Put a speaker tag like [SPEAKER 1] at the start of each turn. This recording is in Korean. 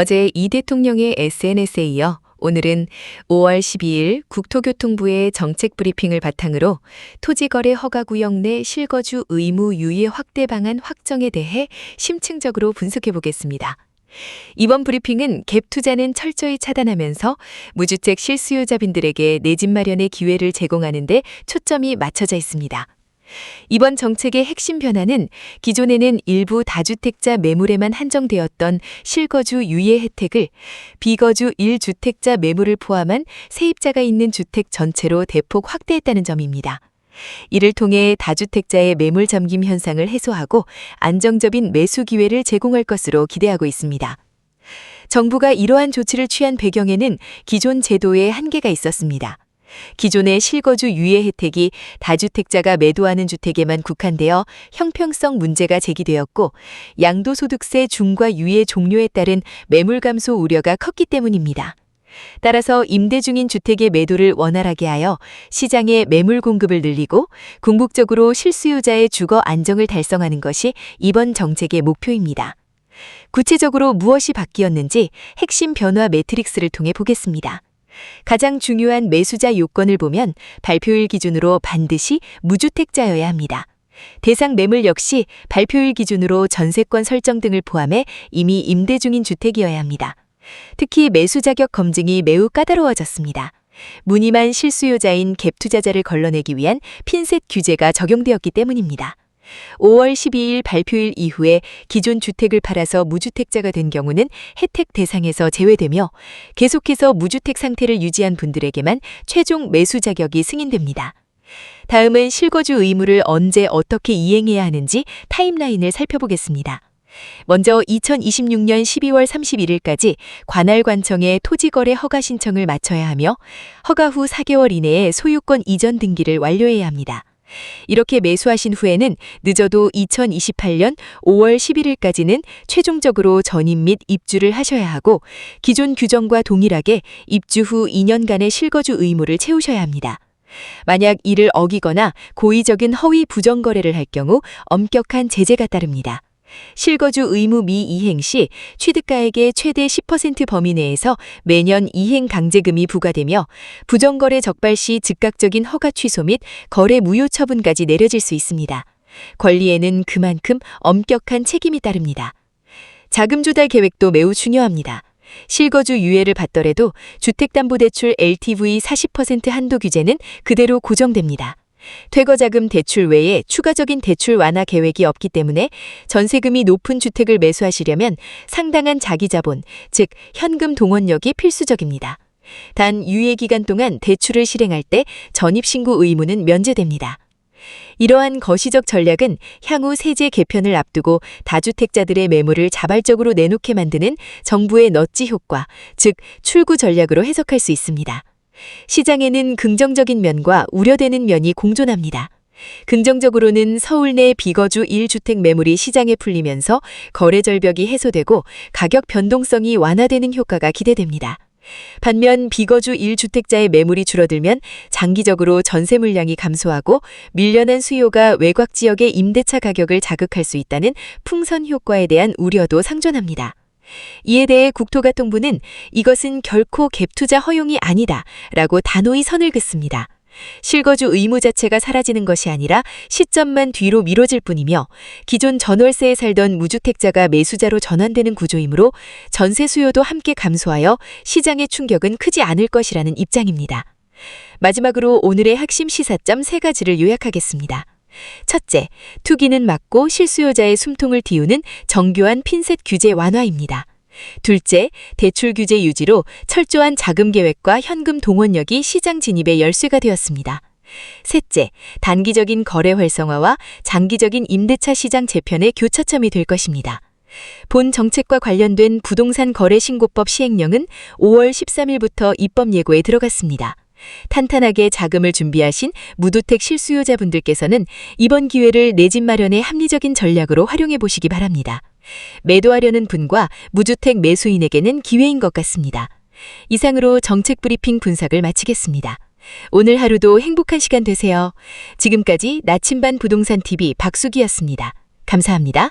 [SPEAKER 1] 어제 이 대통령의 SNS에 이어 오늘은 5월 12일 국토교통부의 정책 브리핑을 바탕으로 토지거래 허가구역 내 실거주 의무 유예 확대 방안 확정에 대해 심층적으로 분석해 보겠습니다. 이번 브리핑은 갭 투자는 철저히 차단하면서 무주택 실수요자분들에게 내 집 마련의 기회를 제공하는 데 초점이 맞춰져 있습니다. 이번 정책의 핵심 변화는 기존에는 일부 다주택자 매물에만 한정되었던 실거주 유예 혜택을 비거주 1주택자 매물을 포함한 세입자가 있는 주택 전체로 대폭 확대했다는 점입니다. 이를 통해 다주택자의 매물 잠김 현상을 해소하고 안정적인 매수 기회를 제공할 것으로 기대하고 있습니다. 정부가 이러한 조치를 취한 배경에는 기존 제도에 한계가 있었습니다. 기존의 실거주 유예 혜택이 다주택자가 매도하는 주택에만 국한되어 형평성 문제가 제기되었고 양도소득세 중과 유예 종료에 따른 매물 감소 우려가 컸기 때문입니다. 따라서 임대 중인 주택의 매도를 원활하게 하여 시장의 매물 공급을 늘리고 궁극적으로 실수요자의 주거 안정을 달성하는 것이 이번 정책의 목표입니다. 구체적으로 무엇이 바뀌었는지 핵심 변화 매트릭스를 통해 보겠습니다. 가장 중요한 매수자 요건을 보면 발표일 기준으로 반드시 무주택자여야 합니다. 대상 매물 역시 발표일 기준으로 전세권 설정 등을 포함해 이미 임대 중인 주택이어야 합니다. 특히 매수 자격 검증이 매우 까다로워졌습니다. 무늬만 실수요자인 갭 투자자를 걸러내기 위한 핀셋 규제가 적용되었기 때문입니다. 5월 12일 발표일 이후에 기존 주택을 팔아서 무주택자가 된 경우는 혜택 대상에서 제외되며 계속해서 무주택 상태를 유지한 분들에게만 최종 매수 자격이 승인됩니다. 다음은 실거주 의무를 언제 어떻게 이행해야 하는지 타임라인을 살펴보겠습니다. 먼저 2026년 12월 31일까지 관할관청에 토지거래 허가 신청을 마쳐야 하며 허가 후 4개월 이내에 소유권 이전 등기를 완료해야 합니다. 이렇게 매수하신 후에는 늦어도 2028년 5월 11일까지는 최종적으로 전입 및 입주를 하셔야 하고 기존 규정과 동일하게 입주 후 2년간의 실거주 의무를 채우셔야 합니다. 만약 이를 어기거나 고의적인 허위 부정거래를 할 경우 엄격한 제재가 따릅니다. 실거주 의무 미이행 시 취득가액의 최대 10% 범위 내에서 매년 이행 강제금이 부과되며 부정거래 적발 시 즉각적인 허가 취소 및 거래 무효 처분까지 내려질 수 있습니다. 권리에는 그만큼 엄격한 책임이 따릅니다. 자금 조달 계획도 매우 중요합니다. 실거주 유예를 받더라도 주택담보대출 LTV 40% 한도 규제는 그대로 고정됩니다. 퇴거자금 대출 외에 추가적인 대출 완화 계획이 없기 때문에 전세금이 높은 주택을 매수하시려면 상당한 자기자본, 즉 현금 동원력이 필수적입니다. 단 유예 기간 동안 대출을 실행할 때 전입신고 의무는 면제됩니다. 이러한 거시적 전략은 향후 세제 개편을 앞두고 다주택자들의 매물을 자발적으로 내놓게 만드는 정부의 넛지 효과, 즉 출구 전략으로 해석할 수 있습니다. 시장에는 긍정적인 면과 우려되는 면이 공존합니다. 긍정적으로는 서울 내 비거주 1주택 매물이 시장에 풀리면서 거래 절벽이 해소되고 가격 변동성이 완화되는 효과가 기대됩니다. 반면 비거주 1주택자의 매물이 줄어들면 장기적으로 전세 물량이 감소하고 밀려난 수요가 외곽 지역의 임대차 가격을 자극할 수 있다는 풍선 효과에 대한 우려도 상존합니다. 이에 대해 국토교통부는 이것은 결코 갭 투자 허용이 아니다 라고 단호히 선을 긋습니다. 실거주 의무 자체가 사라지는 것이 아니라 시점만 뒤로 미뤄질 뿐이며 기존 전월세에 살던 무주택자가 매수자로 전환되는 구조이므로 전세 수요도 함께 감소하여 시장의 충격은 크지 않을 것이라는 입장입니다. 마지막으로 오늘의 핵심 시사점 3가지를 요약하겠습니다. 첫째, 투기는 막고 실수요자의 숨통을 틔우는 정교한 핀셋 규제 완화입니다. 둘째, 대출 규제 유지로 철저한 자금 계획과 현금 동원력이 시장 진입의 열쇠가 되었습니다. 셋째, 단기적인 거래 활성화와 장기적인 임대차 시장 재편의 교차점이 될 것입니다. 본 정책과 관련된 부동산 거래 신고법 시행령은 5월 13일부터 입법 예고에 들어갔습니다. 탄탄하게 자금을 준비하신 무주택 실수요자분들께서는 이번 기회를 내 집 마련의 합리적인 전략으로 활용해 보시기 바랍니다. 매도하려는 분과 무주택 매수인에게는 기회인 것 같습니다. 이상으로 정책 브리핑 분석을 마치겠습니다. 오늘 하루도 행복한 시간 되세요. 지금까지 나침반 부동산 TV 박수기였습니다. 감사합니다.